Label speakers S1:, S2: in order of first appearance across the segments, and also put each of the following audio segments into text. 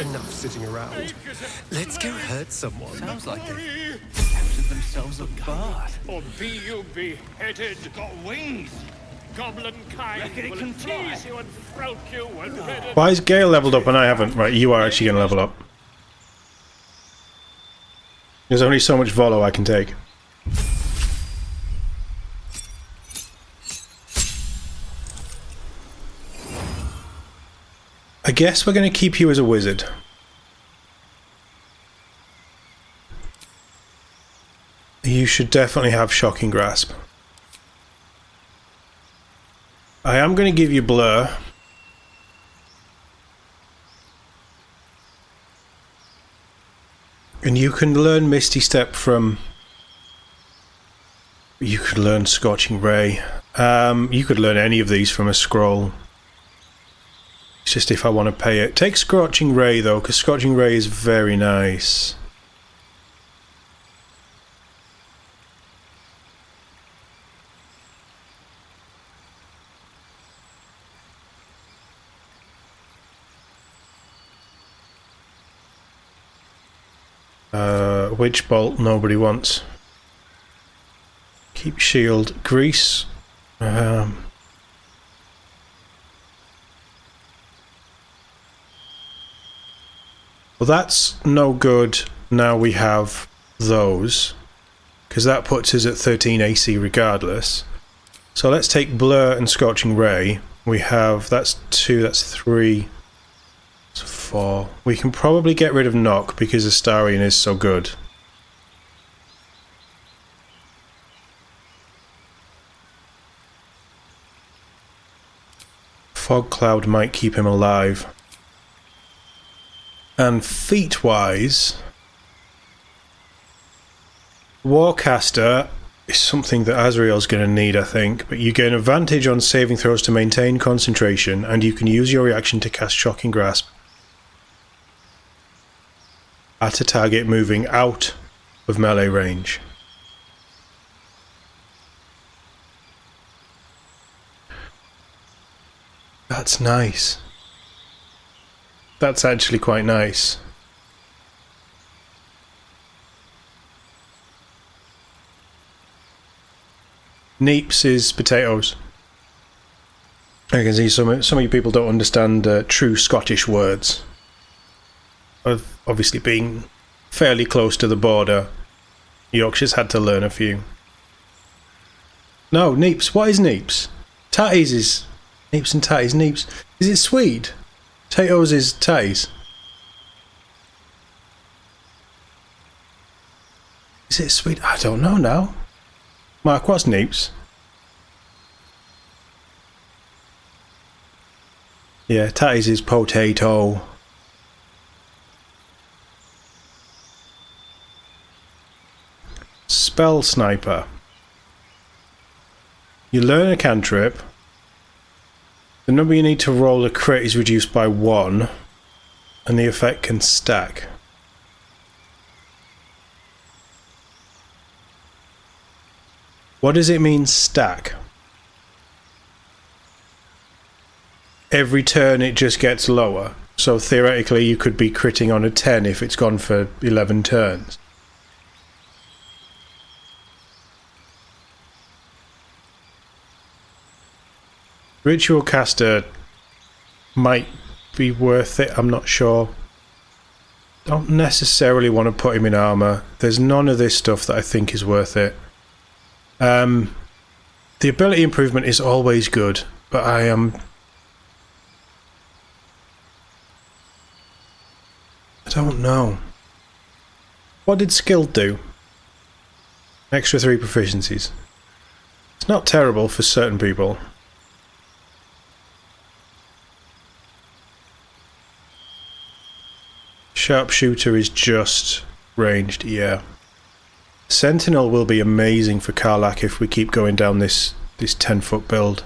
S1: Enough sitting around. Let's go hurt someone.
S2: Sounds like they've captured themselves a bard.
S3: Or be you beheaded.
S2: Got wings.
S3: Goblin kind
S2: Reckon it
S3: will
S2: can fly?
S3: tease you and frolic you and red.
S4: Why is Gale leveled up and I haven't? Right, you are actually going to level up. There's only so much Volo I can take. I guess we're going to keep you as a wizard. You should definitely have Shocking Grasp. I am going to give you Blur. And you can learn Misty Step from... You could learn Scorching Ray. You could learn any of these from a scroll. It's just if I want to pay it. Take Scorching Ray though, because Scorching Ray is very nice. Witch Bolt nobody wants. Keep Shield. Grease. Well, that's no good. Now we have those, because that puts us at 13 AC regardless. So let's take Blur and Scorching Ray. We have, that's 2, that's 3, that's 4. We can probably get rid of Knock because Astarion is so good. Fog Cloud might keep him alive. And feat-wise, Warcaster is something that Azriel's going to need, I think, but you gain advantage on saving throws to maintain concentration, and you can use your reaction to cast Shocking Grasp at a target moving out of melee range. That's nice. That's actually quite nice. Neeps is potatoes. I can see some of you people don't understand true Scottish words. Of obviously being fairly close to the border, Yorkshire's had to learn a few. No, Neeps. What is Neeps? Tatties is... Neeps and tatties. Neeps. Is it Swede? Potatoes is tatties. Is it Swede? I don't know now. Mark, what's Neeps? Yeah, tatties is potato. Spell Sniper. You learn a cantrip. The number you need to roll a crit is reduced by 1, and the effect can stack. What does it mean, stack? Every turn it just gets lower, so theoretically you could be critting on a 10 if it's gone for 11 turns. Ritual Caster might be worth it, I'm not sure. Don't necessarily want to put him in armor. There's none of this stuff that I think is worth it. The ability improvement is always good, but I don't know. What did skill do? Extra 3 proficiencies. It's not terrible for certain people. Sharpshooter is just ranged, yeah. Sentinel will be amazing for Karlach if we keep going down this 10-foot build.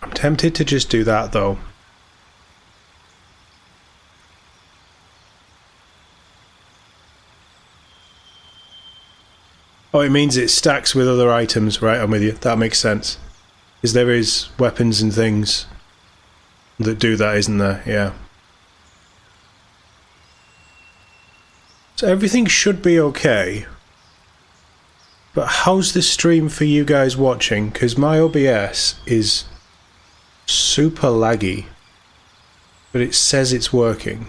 S4: I'm tempted to just do that though. Oh, it means it stacks with other items. Right, I'm with you. That makes sense. Because there is weapons and things that do that, isn't there? Yeah. So everything should be okay. But how's the stream for you guys watching? Because my OBS is super laggy. But it says it's working.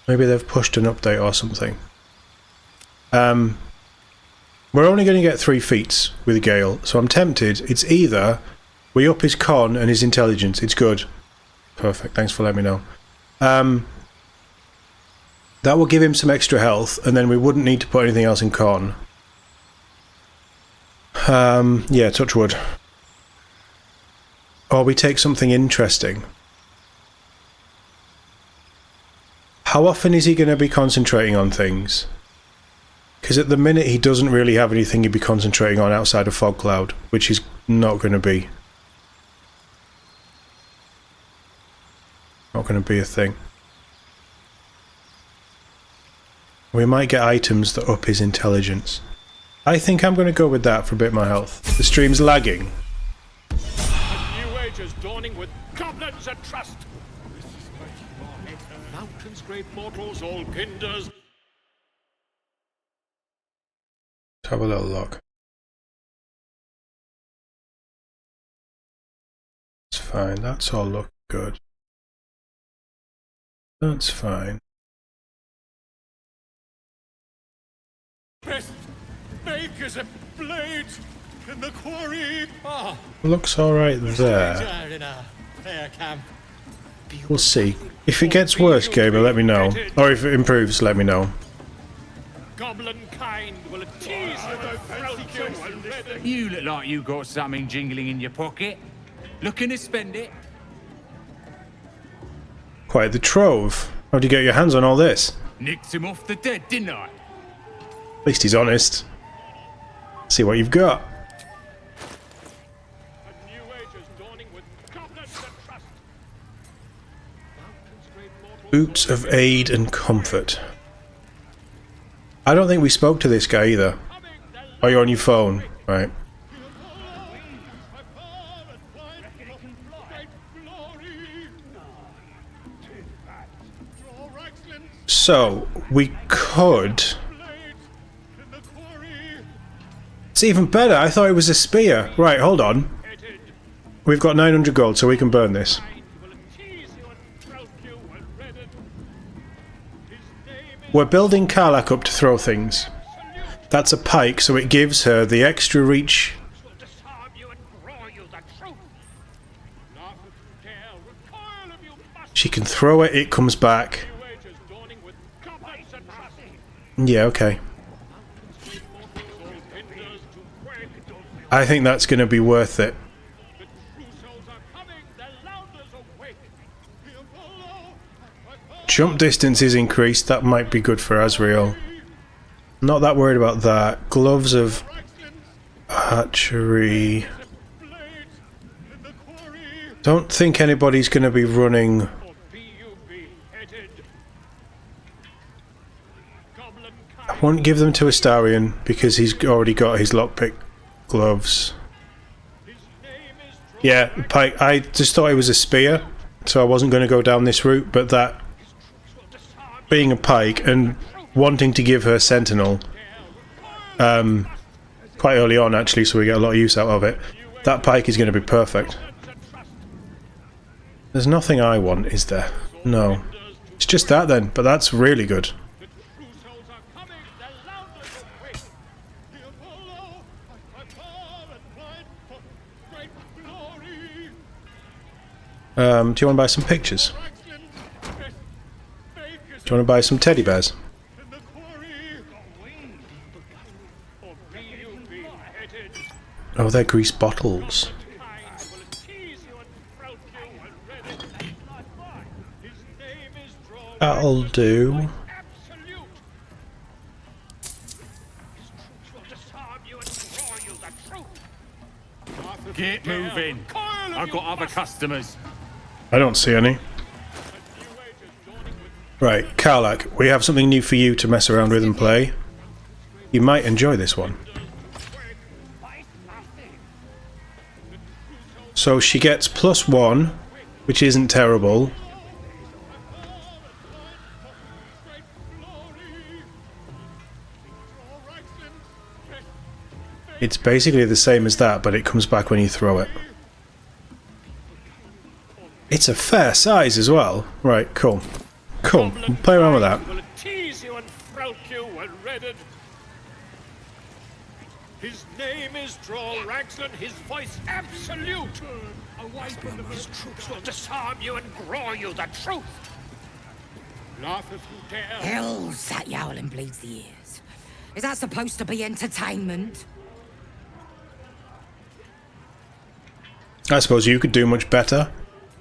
S4: Maybe they've pushed an update or something. We're only going to get 3 feats with Gale, so I'm tempted. It's either we up his con and his intelligence. It's good. Perfect, thanks for letting me know. That will give him some extra health, and then we wouldn't need to put anything else in con. Yeah, touch wood. Or we take something interesting. How often is he going to be concentrating on things? Because at the minute he doesn't really have anything he'd be concentrating on outside of Fog Cloud, which is not going to be. Not going to be a thing. We might get items that up his intelligence. I think I'm going to go with that for a bit of my health. The stream's lagging.
S3: A new age is dawning with goblins and trust. Mountains, great mortals, all kinders.
S4: Let's have a little look. It's fine. That's all look good. That's fine.
S3: Best makers of blades in the quarry.
S4: Looks alright there. We'll see. If it gets worse, Gamer, let me know. Or if it improves, let me know.
S3: Goblin kind will tease you and flout you and redden.
S2: You look like you got something jingling in your pocket. Looking to spend it?
S4: Quite the trove. How'd you get your hands on all this?
S2: Nicked him off the dead, didn't I?
S4: At least he's honest. See what you've got.
S3: A new age is dawning with goblins and trust. Mountains, great mortals.
S4: Boots of aid and comfort. I don't think we spoke to this guy either. Oh, you're on your phone. Right. So, we could... It's even better. I thought it was a spear. Right, hold on. We've got 900 gold, so we can burn this. We're building Karlak up to throw things. That's a pike, so it gives her the extra reach. She can throw it, it comes back. Yeah, okay. I think that's going to be worth it. Jump distance is increased, that might be good for Azriel. Not that worried about that. Gloves of archery. Don't think anybody's going to be running. I won't give them to Astarion because he's already got his lockpick gloves. Yeah, pike. I just thought it was a spear, so I wasn't going to go down this route, but that being a pike and wanting to give her sentinel quite early on actually, so we get a lot of use out of it, that pike is going to be perfect. There's nothing I want, is there? No. It's just that then, but that's really good. Do you want to buy some pictures? Do you want to buy some teddy bears? Oh, they're grease bottles. That'll do.
S2: Get moving. I've got other customers.
S4: I don't see any. Right, Karlak, we have something new for you to mess around with and play. You might enjoy this one. So she gets +1, which isn't terrible. It's basically the same as that, but it comes back when you throw it. It's a fair size as well. Right, cool. Cool. We'll play around with that.
S3: Will tease you and frolic you when redded. His name is Droll Ragslin, his voice absolute. Away from the his troops will disarm you and grow you the truth. Laugh if you dare.
S5: Hell's that yowling bleeds the ears. Is that supposed to be entertainment?
S4: I suppose you could do much better.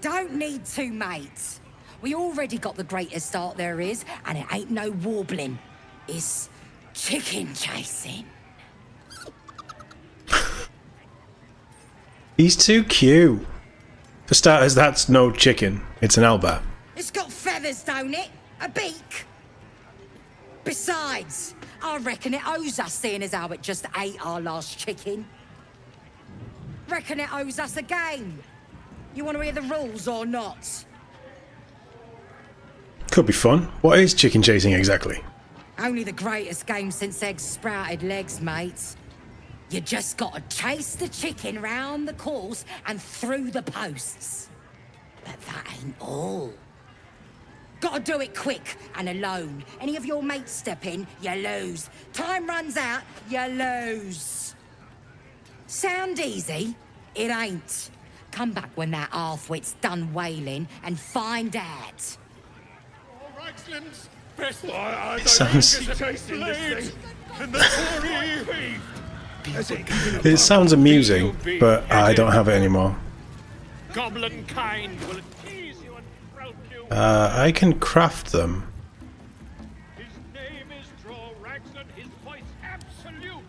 S5: Don't need to, mate. We already got the greatest art there is, and it ain't no warbling. It's chicken chasing.
S4: He's too cute. For starters, that's no chicken. It's an owlbear.
S5: It's got feathers, don't it? A beak. Besides, I reckon it owes us, seeing as how it just ate our last chicken. Reckon it owes us a game. You want to hear the rules or not?
S4: Could be fun. What is chicken chasing exactly?
S5: Only the greatest game since eggs sprouted legs, mate. You just gotta chase the chicken round the course and through the posts. But that ain't all. Gotta do it quick and alone. Any of your mates step in, you lose. Time runs out, you lose. Sound easy? It ain't. Come back when that half-wit's done wailing and find out.
S3: Ragslin's best. I
S4: Sounds-
S3: in the quarry.
S4: It sounds amusing, but I don't have it anymore.
S3: Goblin kind will tease you and frolic you.
S4: I can craft them.
S3: His name is Droll Ragslin, his voice absolute.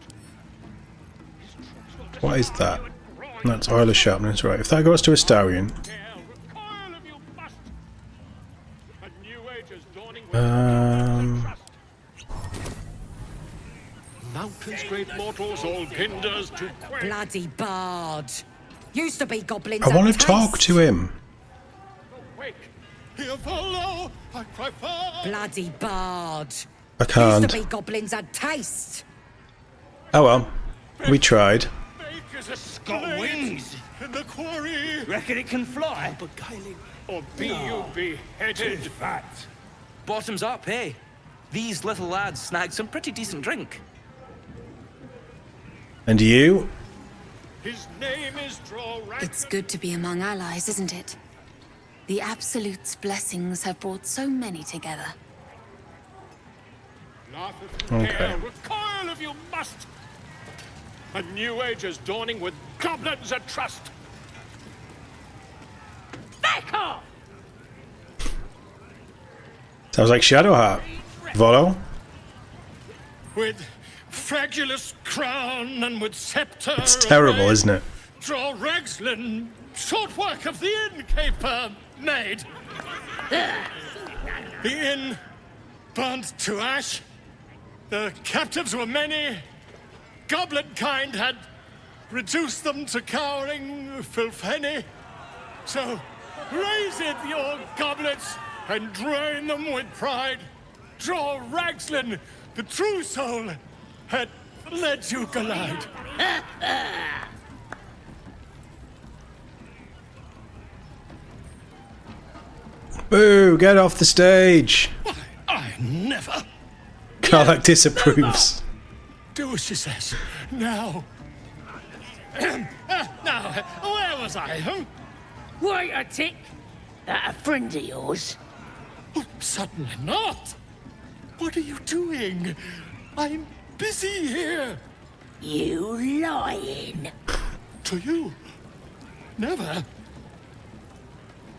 S3: His troops will
S4: What is
S3: disarm
S4: that?
S3: you and grow you
S4: That's oil of sharpness, right. If that goes to Astarion,
S3: Hell, recoil if you must. A new age is dawning with trust. Mountains, great mortals, all hinders to quake.
S5: Bloody bard. Used to be goblins.
S4: I want
S5: at
S4: to talk
S5: taste.
S4: to him.
S3: Wake. Here follow, I cry for.
S5: Bloody bard.
S4: I can't.
S5: Used to be goblins had taste.
S4: Oh well. We tried.
S3: Make us got wings in the quarry.
S6: Reckon it can fly?
S3: Or be you beheaded.
S6: Fat. Bottoms up, hey? These little lads snagged some pretty decent drink.
S4: And you?
S3: His name is Droll Ragslin.
S7: It's good to be among allies, isn't it? The Absolute's blessings have brought so many together.
S3: Laugh if you
S4: Okay.
S3: dare, recoil if you must. A new age is dawning with goblins at trust. Back off!
S4: Sounds like Shadowheart. Volo?
S3: With fragulous crown and with scepter.
S4: It's terrible,
S3: arrayed,
S4: isn't it?
S3: Droll Ragslin, short work of the innkeeper made. The inn burnt to ash. The captives were many. Goblin kind had reduced them to cowering filfhenny. So raise it, your goblets, and drain them with pride. Droll Ragslin, the true soul, had let you collide.
S4: Boo! Get off the stage!
S3: I never
S4: Karlach disapproves.
S3: do as she says. Now. Now, where was I? Huh?
S8: Wait a tick. That a friend of yours?
S3: Oh, certainly not. What are you doing? I'm busy here.
S8: You lying.
S3: To you. Never.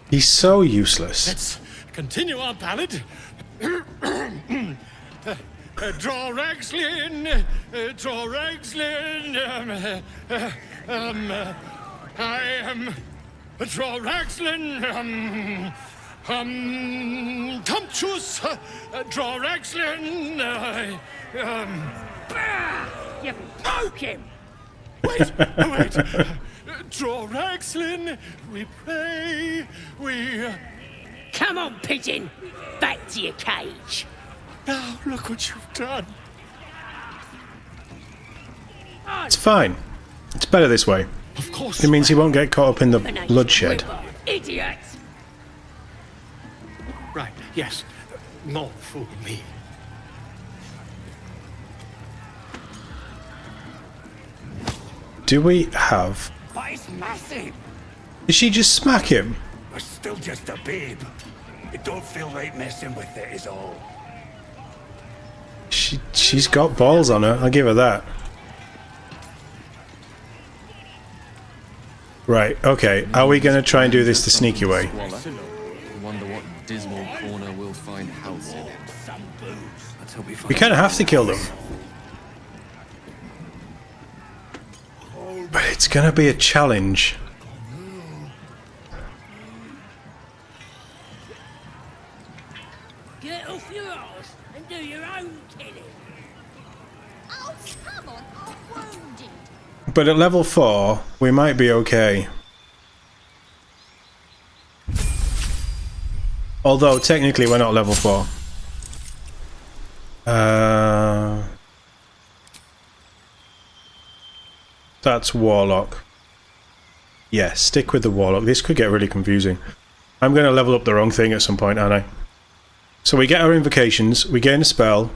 S4: He's so useless.
S3: Let's continue our ballad. Draw Ragslin, draw Ragslin. I am draw Ragslin. Tumptuous, draw Ragslin.
S8: You broke him!
S3: Wait! Draw Raxlin, we pray, we...
S8: Come on, pigeon! Back to your cage!
S3: Now, look what you've done.
S4: It's fine. It's better this way.
S3: Of course.
S4: It means he won't get caught up in the bloodshed.
S8: Idiot!
S3: Right, yes. More fool me.
S4: Do we have...
S1: But it's massive.
S4: Did she just smack him?
S1: We're still just a babe. It don't feel right messing with it is all.
S4: She's got balls on her, I'll give her that. Right, okay. Are we going to try and do this the sneaky way?
S9: Wonder what dismal corner we'll find house in.
S4: We kind of have to kill them. But it's going to be a challenge.
S8: Get off your arse and do your own killing!
S10: Oh, come on, I'm wounded.
S4: But at level 4, we might be okay. Although, technically, we're not level 4. That's Warlock. Yeah, stick with the Warlock. This could get really confusing. I'm going to level up the wrong thing at some point, aren't I? So we get our invocations, we gain a spell.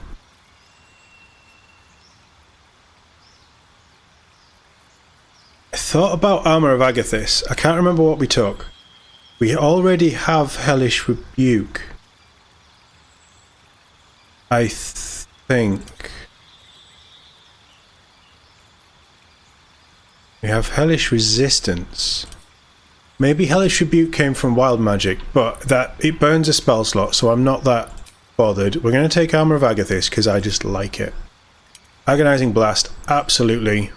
S4: I thought about Armour of Agathis. I can't remember what we took. We already have Hellish Rebuke. I think. We have Hellish Resistance. Maybe Hellish Rebuke came from Wild Magic, but that it burns a spell slot, so I'm not that bothered. We're going to take Armour of Agathis because I just like it. Agonizing Blast, absolutely.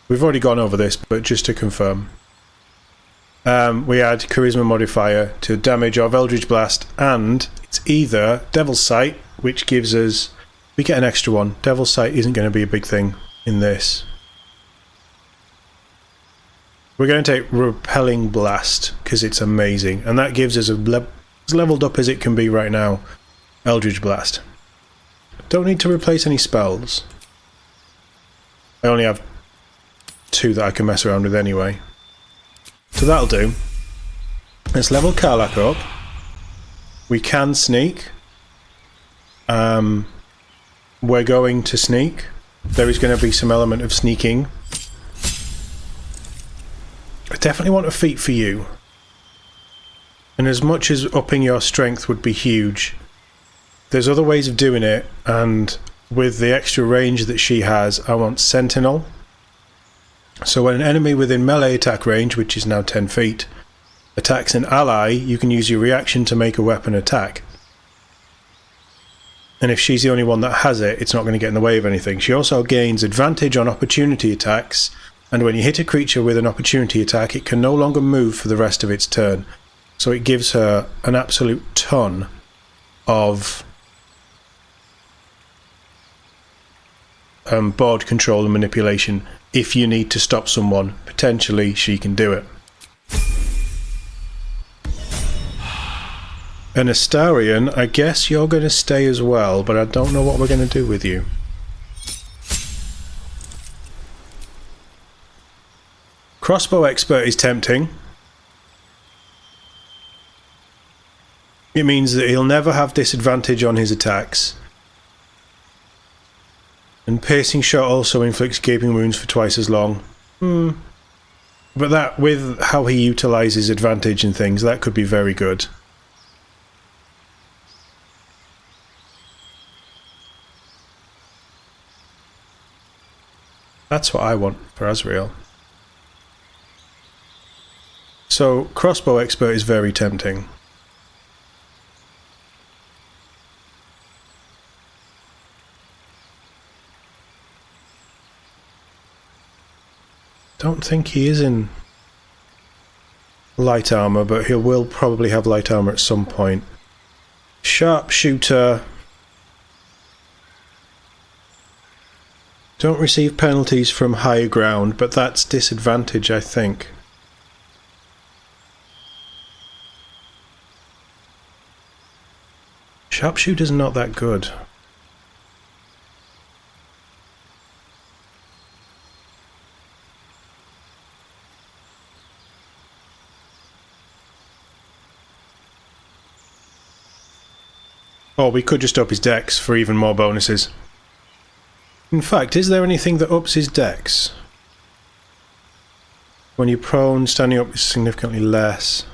S4: We've already gone over this, but just to confirm. We add Charisma modifier to damage of Eldritch Blast, and it's either Devil's Sight, which gives us... We get an extra one. Devil's Sight isn't going to be a big thing in this. We're going to take Repelling Blast, because it's amazing, and that gives us as leveled up as it can be right now, Eldritch Blast. Don't need to replace any spells. I only have 2 that I can mess around with anyway. So that'll do. Let's level Karlach up. We can sneak. We're going to sneak. There is going to be some element of sneaking. I definitely want a feat for you. And as much as upping your strength would be huge, there's other ways of doing it, and with the extra range that she has, I want Sentinel. So when an enemy within melee attack range, which is now 10 feet, attacks an ally, you can use your reaction to make a weapon attack. And if she's the only one that has it, it's not going to get in the way of anything. She also gains advantage on opportunity attacks, and when you hit a creature with an opportunity attack, it can no longer move for the rest of its turn. So it gives her an absolute ton of board control and manipulation. If you need to stop someone, potentially she can do it. An Astarion, I guess you're going to stay as well, but I don't know what we're going to do with you. Crossbow Expert is tempting. It means that he'll never have disadvantage on his attacks. And Piercing Shot also inflicts gaping wounds for twice as long. But that, with how he utilises advantage and things, that could be very good. That's what I want for Azriel. So, Crossbow Expert is very tempting. Don't think he is in light armor, but he will probably have light armor at some point. Sharpshooter. Don't receive penalties from higher ground, but that's disadvantage, I think. Sharpshooter's not that good. Or we could just up his dex for even more bonuses. In fact, is there anything that ups his dex? When you're prone, standing up is significantly less.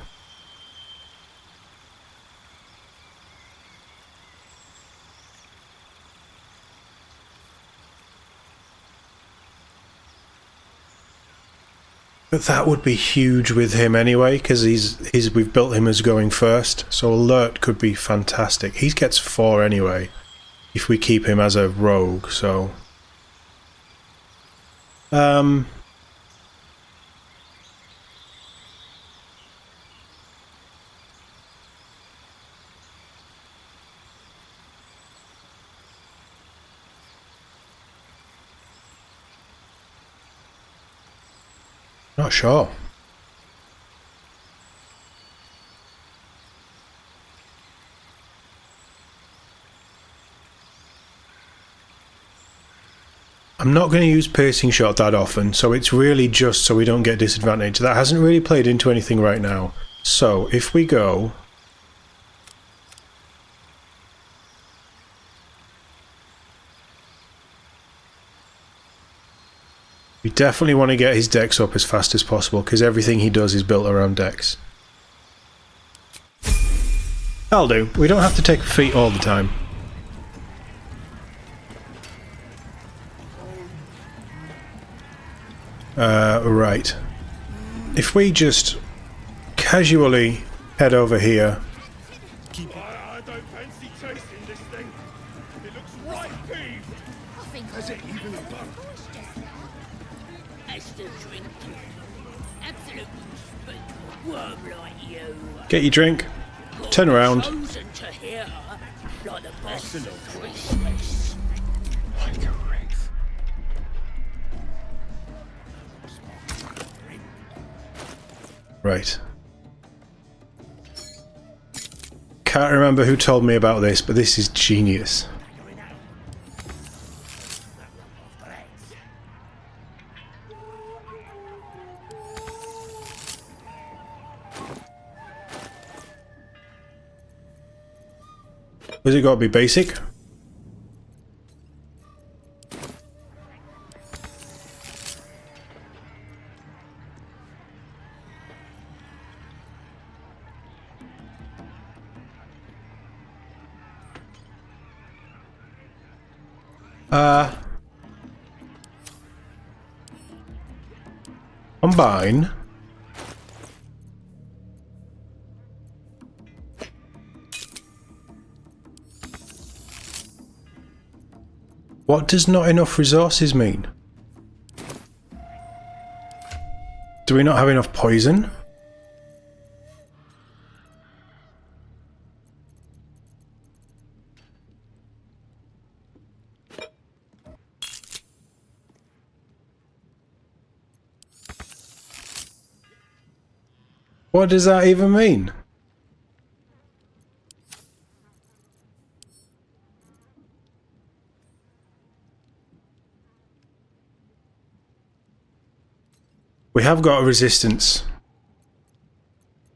S4: But that would be huge with him anyway, because we've built him as going first. So alert could be fantastic. He gets 4 anyway, if we keep him as a rogue. So, not sure. I'm not going to use piercing shot that often, so it's really just so we don't get disadvantage. That hasn't really played into anything right now. So if we go... we definitely want to get his dex up as fast as possible, because everything he does is built around dex. That'll do. We don't have to take a feat all the time. Right. If we just casually head over here.
S3: I don't fancy chasing this thing. It looks right peeved.
S10: I think
S3: Has it even a bone?
S8: That's the drink. Absolutely spit worm like you.
S4: Get your drink. Turn around.
S8: Chosen to hear her like the boss of Christmas.
S3: Like a wraith.
S4: Right. Can't remember who told me about this, but this is genius. Has it got to be basic? Combine. What does not enough resources mean? Do we not have enough poison? What does that even mean? We have got a resistance.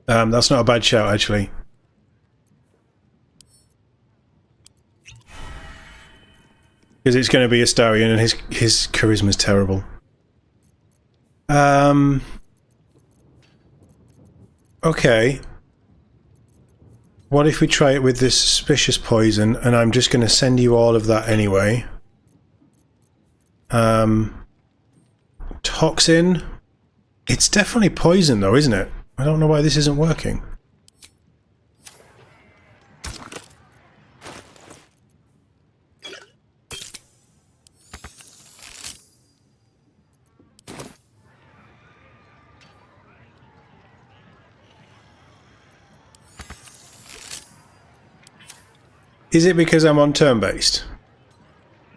S4: That's not a bad shout, actually. Because it's going to be Astarion and his charisma's terrible. Okay. What if we try it with this suspicious poison, and I'm just going to send you all of that anyway. Toxin. It's definitely poison though, isn't it? I don't know why this isn't working. Is it because I'm on turn-based?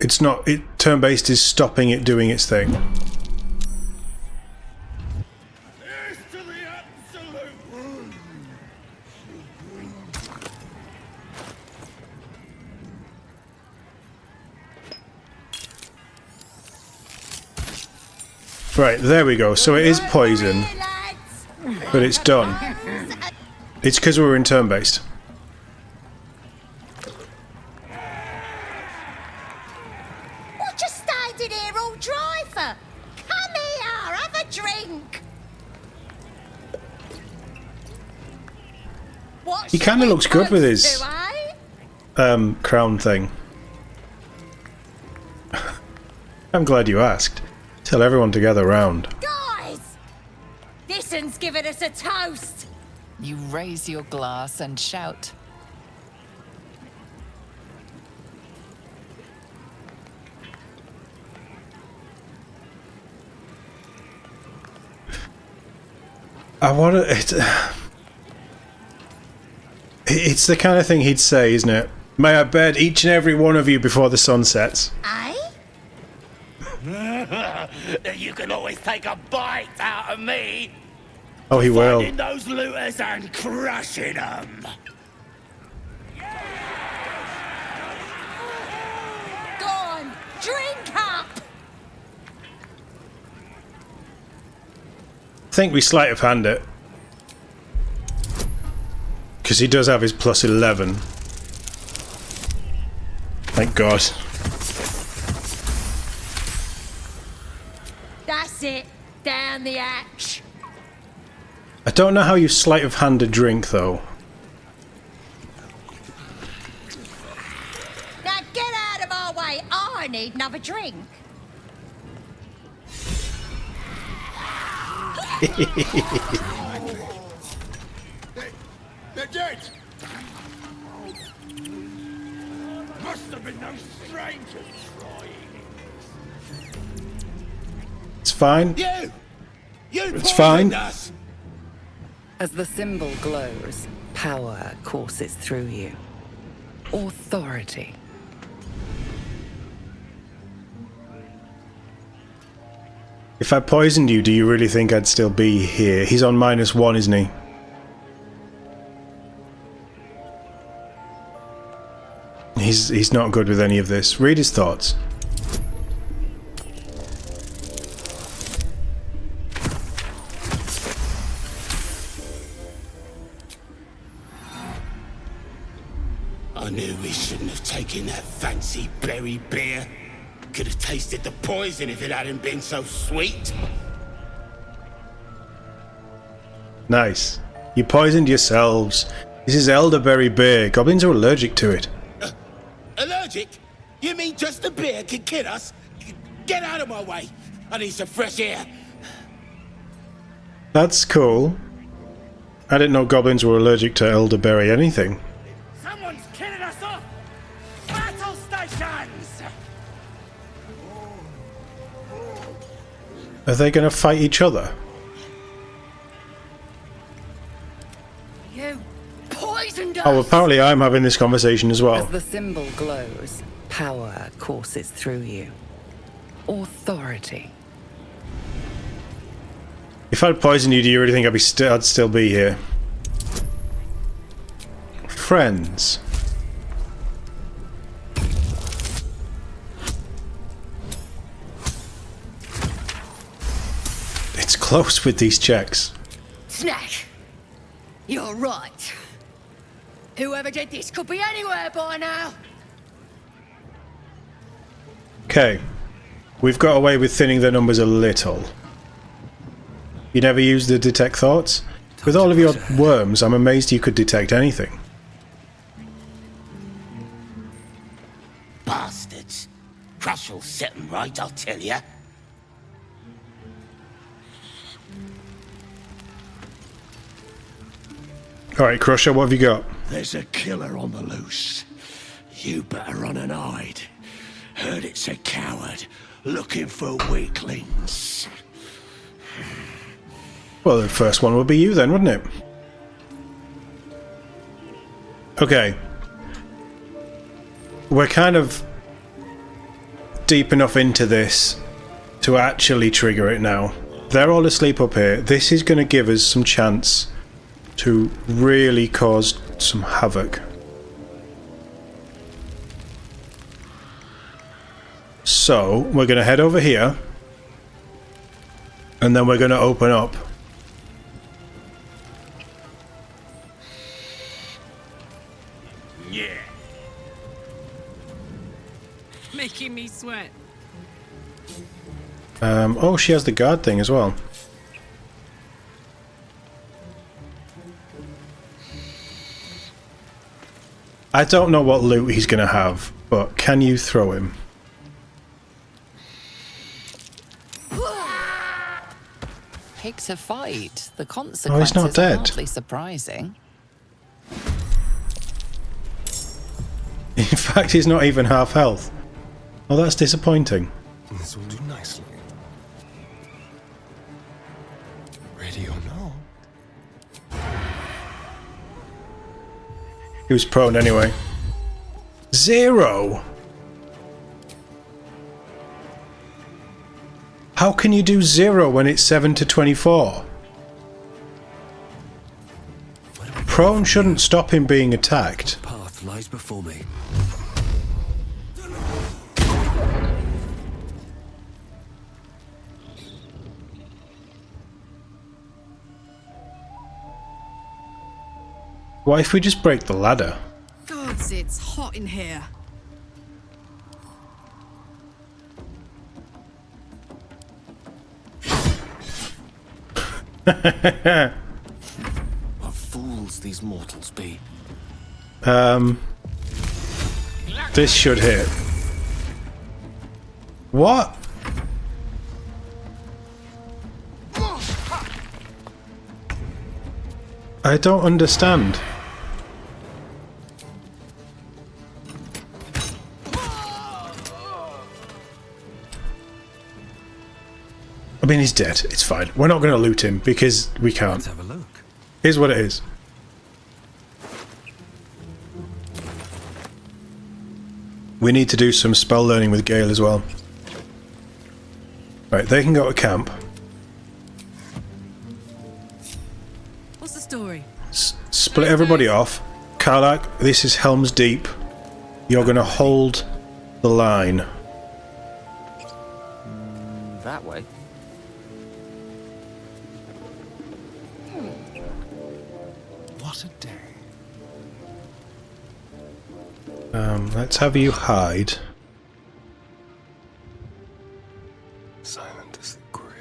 S4: It's not... turn-based is stopping it doing its thing.
S3: Here's to the absolute wound.
S4: Right, there we go. So it is poison, but it's done. It's because we were in turn-based.
S10: What you standing here all dry for? Come here, have a drink. What
S4: He kind of looks good with his
S10: supposed to, eh?
S4: crown thing. I'm glad you asked. Tell everyone to gather round.
S10: Guys, this one's giving us a toast.
S11: You raise your glass and shout.
S4: I want to... It's the kind of thing he'd say, isn't it? May I bed each and every one of you before the sun sets.
S10: Eh?
S1: You can always take a bite out of me.
S4: Oh, he will.
S1: Finding those looters and crushing them.
S10: Go on, drink up.
S4: I think we sleight of hand it. Because he does have his plus 11. Thank God.
S10: That's it. Down the hatch.
S4: I don't know how you sleight of hand a drink, though.
S10: Now get out of my way. I need another drink.
S3: They're dead. Must have been no strangers trying.
S4: It's fine.
S1: You
S4: It's fine.
S1: us.
S11: As the symbol glows, power courses through you. Authority.
S4: If I poisoned you, do you really think I'd still be here? He's on -1, isn't he? He's not good with any of this. Read his thoughts.
S1: I knew we shouldn't have taken that fancy berry beer. Could have tasted the poison if it hadn't been so sweet.
S4: Nice. You poisoned yourselves. This is elderberry beer. Goblins are allergic to it.
S1: Allergic? You mean just the beer can kill us? Get out of my way. I need some fresh air.
S4: That's cool. I didn't know goblins were allergic to elderberry anything.
S1: Someone's killing us off! Battle stations!
S4: Are they going to fight each other?
S10: You poisoned us.
S4: Oh, apparently I'm having this conversation as well.
S11: As the symbol glows, power courses through you. Authority.
S4: If I'd poisoned you, do you really think I'd still be here? Friends. It's close with these checks.
S8: Snack, you're right. Whoever did this could be anywhere by now.
S4: Okay. We've got away with thinning the numbers a little. You never used the detect thoughts? With all of your worms, I'm amazed you could detect anything.
S1: Bastards. Crush will set them right, I'll tell ya.
S4: Alright, Crusher, what have you got?
S3: There's a killer on the loose. You better run and hide. Heard it's a coward looking for weaklings.
S4: Well, the first one would be you then, wouldn't it? Okay. We're kind of deep enough into this to actually trigger it now. They're all asleep up here. This is going to give us some chance to really cause some havoc. So, we're going to head over here. And then we're going to open up.
S1: Yeah.
S12: Making me sweat.
S4: Oh, she has the guard thing as well. I don't know what loot he's going to have, but can you throw him?
S11: Pick to fight. The consequences
S4: not dead.
S11: are hardly surprising.
S4: In fact, he's not even half health. Oh, that's disappointing.
S3: This will do nicely. Ready or not?
S4: He was prone anyway. 0! How can you do 0 when it's 7 to 24? Prone shouldn't stop him being attacked.
S13: Path lies before me.
S4: What if we just break the ladder?
S12: Gods, it's hot in here.
S13: What fools these mortals be.
S4: This should hit. What? I don't understand. I mean, he's dead. It's fine. We're not going to loot him because we can't.
S13: Let's have a look.
S4: Here's what it is. We need to do some spell learning with Gale as well. Right, they can go to camp.
S12: What's the story?
S4: Split everybody off. Karlak, this is Helm's Deep. You're going to hold the line.
S6: That way.
S13: What a day.
S4: Let's have you hide.
S13: Silent as the grave.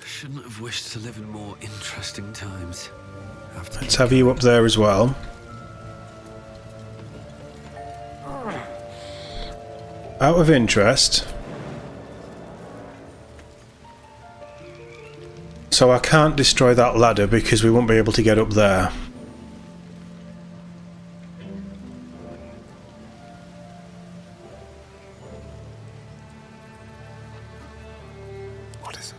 S13: Shouldn't have wished to live in more interesting times.
S4: Let's have you up there as well. Out of interest. So I can't destroy that ladder because we won't be able to get up there.
S3: What is it?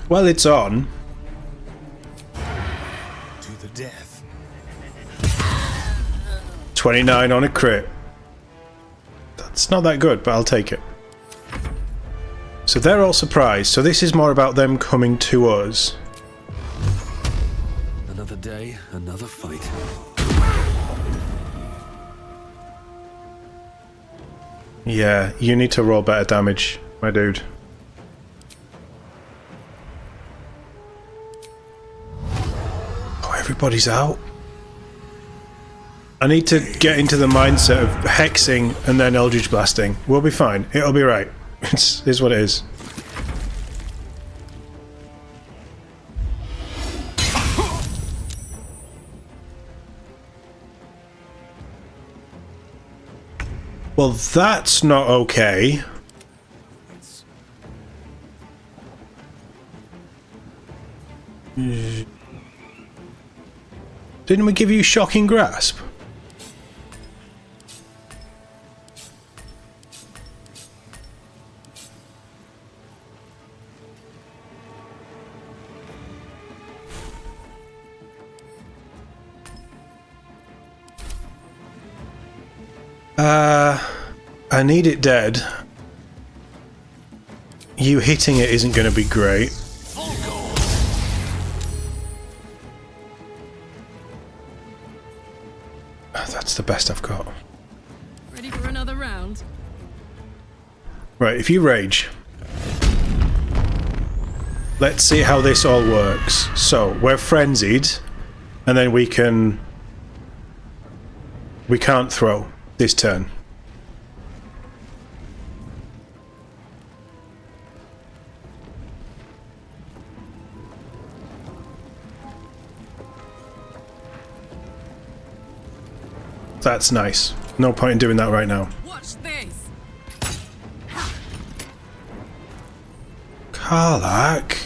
S4: Well, it's on.
S3: To the death.
S4: 29 on a crit. That's not that good, but I'll take it. So they're all surprised. So this is more about them coming to us.
S13: Another day, another fight.
S4: Yeah, you need to roll better damage, my dude. Oh, everybody's out. I need to get into the mindset of hexing and then Eldritch Blasting. We'll be fine. It'll be right. It's what it is. Well, that's not okay. Didn't we give you Shocking Grasp? I need it dead. You hitting it isn't going to be great. That's the best I've got.
S12: Ready for another round?
S4: Right, if you rage. Let's see how this all works. So, we're frenzied, and then we can't throw this turn. That's nice. No point in doing that right now.
S12: Watch this.
S4: Karlach.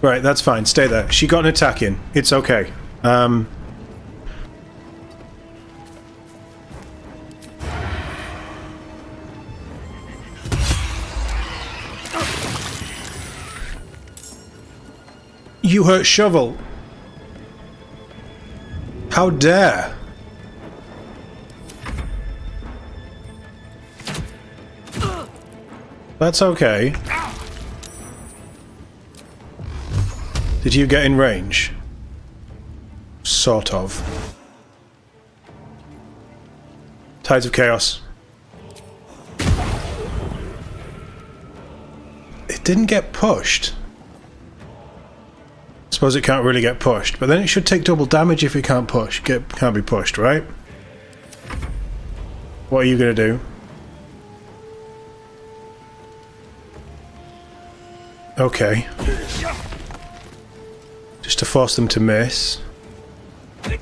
S4: Right, that's fine. Stay there. She got an attack in. It's okay. You hurt Shovel. How dare? That's okay. Did you get in range? Sort of. Tides of Chaos. It didn't get pushed. Suppose it can't really get pushed, but then it should take double damage if it can't push. Can't be pushed, right? What are you gonna do? Okay. Just to force them to miss. And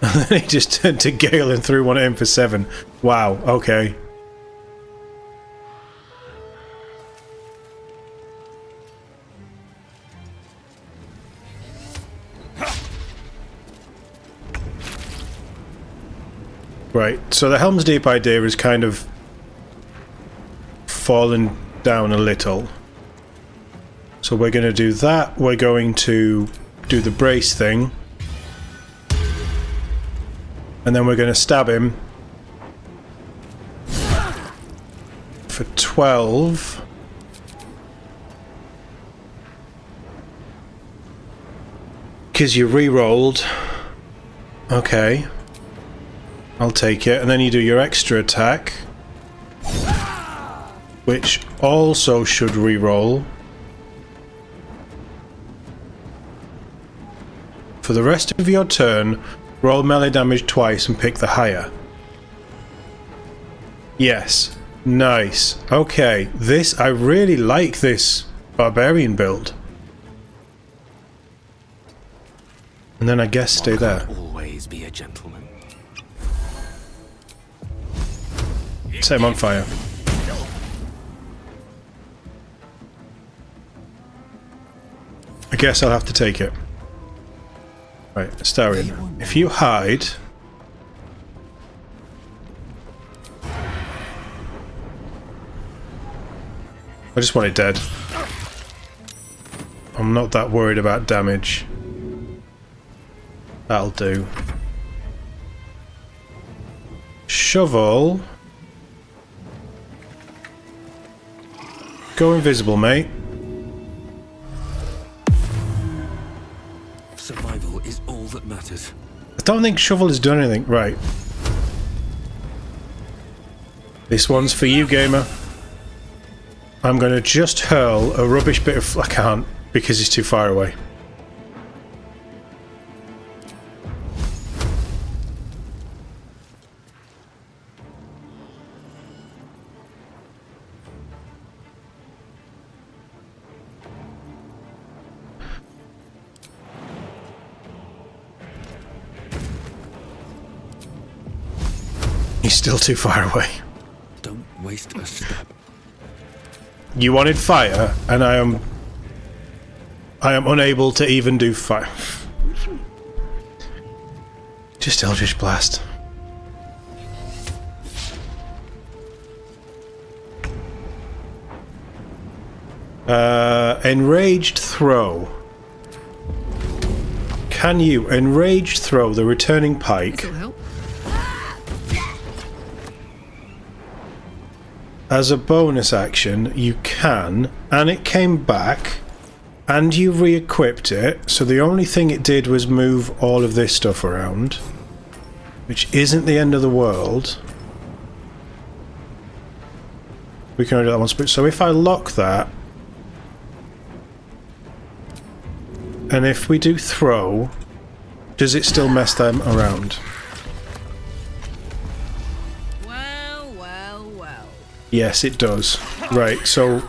S4: then he just turned to Gale and threw one at him for 7. Wow, okay. Right, so the Helm's Deep idea is kind of fallen down a little. So we're going to do that. We're going to do the brace thing. And then we're going to stab him for 12. Because you re-rolled. Okay. I'll take it. And then you do your extra attack, which also should re-roll. For the rest of your turn, roll melee damage twice and pick the higher. Yes. Nice. Okay. This, I really like this barbarian build. And then I guess stay there.
S1: Always be a gentleman.
S4: Set him on fire. I guess I'll have to take it. Right, Astarion. If you hide... I just want it dead. I'm not that worried about damage. That'll do. Shovel. Go invisible, mate.
S13: Survival is all that matters.
S4: I don't think Shovel has done anything. Right. This one's for you, gamer. I'm going to just hurl a rubbish bit of... I can't, because it's too far away. He's still too far away.
S13: Don't waste a step.
S4: You wanted fire, and I am unable to even do fire. Just Eldritch Blast. Enraged Throw. Can you enraged throw the returning pike as a bonus action? You can, and it came back, and you re-equipped it, so the only thing it did was move all of this stuff around, which isn't the end of the world. We can only do that once, so if I lock that, and if we do throw, does it still mess them around?
S12: Well, well, well.
S4: Yes, it does. Right, so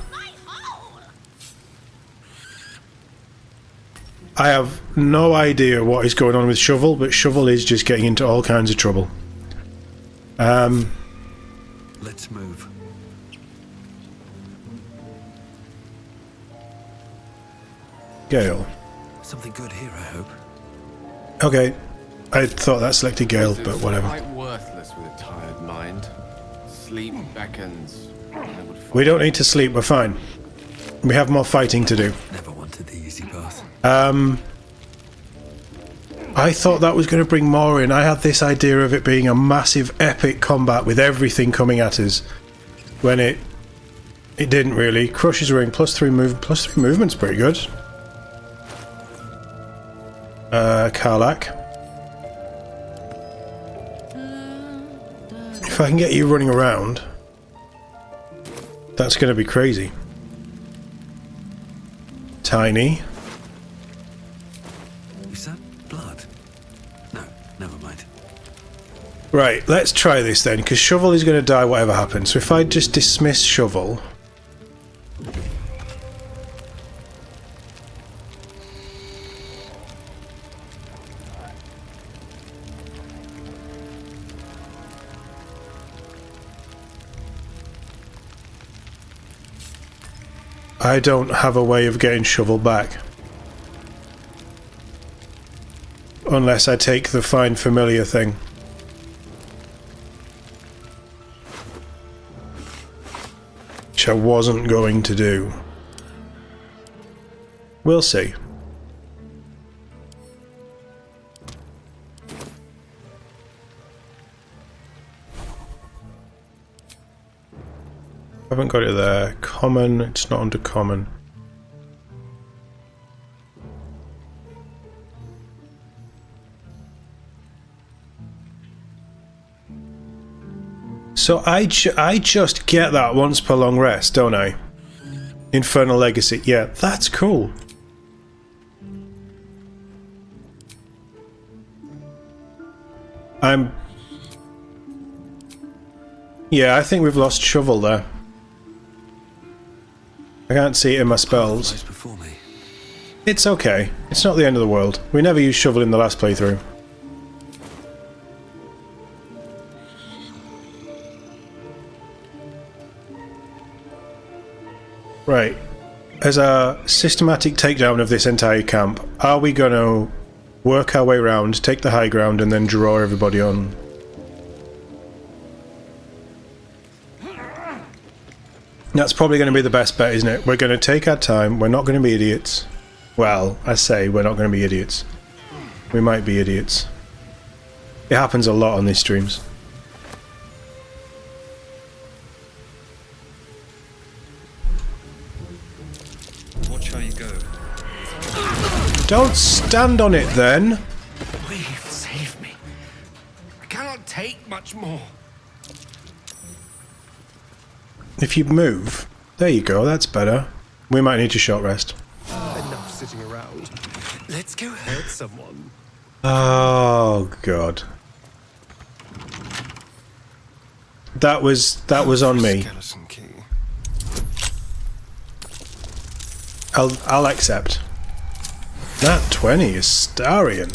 S4: I have no idea what is going on with Shovel, but Shovel is just getting into all kinds of trouble.
S13: Let's move.
S4: Gale.
S13: Something good here, I hope.
S4: Okay, I thought that selected Gale, but whatever.
S9: Quite worthless with a tired mind. Sleep beckons.
S4: We don't need to sleep, we're fine. We have more fighting to do.
S13: Never wanted the easy path.
S4: I thought that was going to bring more in. I had this idea of it being a massive epic combat with everything coming at us. When it didn't really. Crush's Ring, +3 movement's pretty good. Karlak. If I can get you running around, that's going to be crazy. Tiny.
S13: Is that blood? No, never mind.
S4: Right, let's try this then, because Shovel is going to die whatever happens. So if I just dismiss Shovel... I don't have a way of getting Shovel back. Unless I take the Find Familiar thing. Which I wasn't going to do. We'll see. Haven't got it there. Common, it's not under common. So I just get that once per long rest, don't I? Infernal Legacy, yeah, that's cool. Yeah, I think we've lost Shovel there. I can't see it in my spells. It's okay. It's not the end of the world. We never used Shovel in the last playthrough. Right. As a systematic takedown of this entire camp, are we going to work our way around, take the high ground, and then draw everybody on? That's probably going to be the best bet, isn't it? We're going to take our time. We're not going to be idiots. Well, I say we're not going to be idiots. We might be idiots. It happens a lot on these streams.
S13: Watch how you go.
S4: Don't stand on it then!
S1: Please save me. I cannot take much more.
S4: If you move, there you go, that's better. We might need to short rest.
S3: Enough sitting around. Let's go hurt someone.
S4: Oh god. That was on me.
S3: Skeleton key.
S4: I'll accept. That 20 is Starion.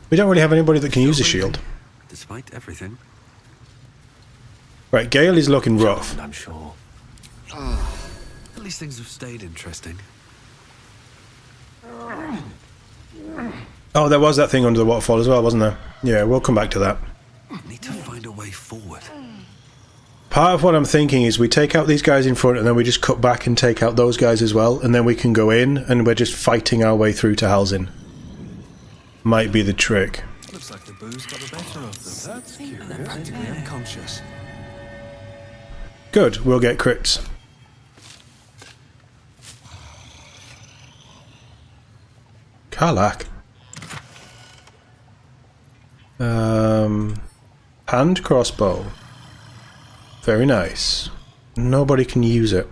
S4: We don't really have anybody that can use a shield.
S13: Despite everything.
S4: Right, Gale is looking rough.
S13: I'm sure. At least things have stayed interesting.
S4: Oh, there was that thing under the waterfall as well, wasn't there? Yeah, we'll come back to that.
S13: Need to find a way forward.
S4: Part of what I'm thinking is we take out these guys in front and then we just cut back and take out those guys as well, and then we can go in and we're just fighting our way through to Halzin. Might be the trick.
S13: Looks like the booze got the better of them. That's curious. They're practically unconscious.
S4: Good, we'll get crits. Karlach. Hand crossbow. Very nice. Nobody can use it.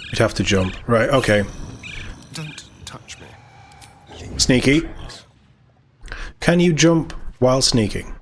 S4: You'd have to jump. Right, okay.
S14: Don't touch me.
S4: Sneaky. Can you jump while sneaking?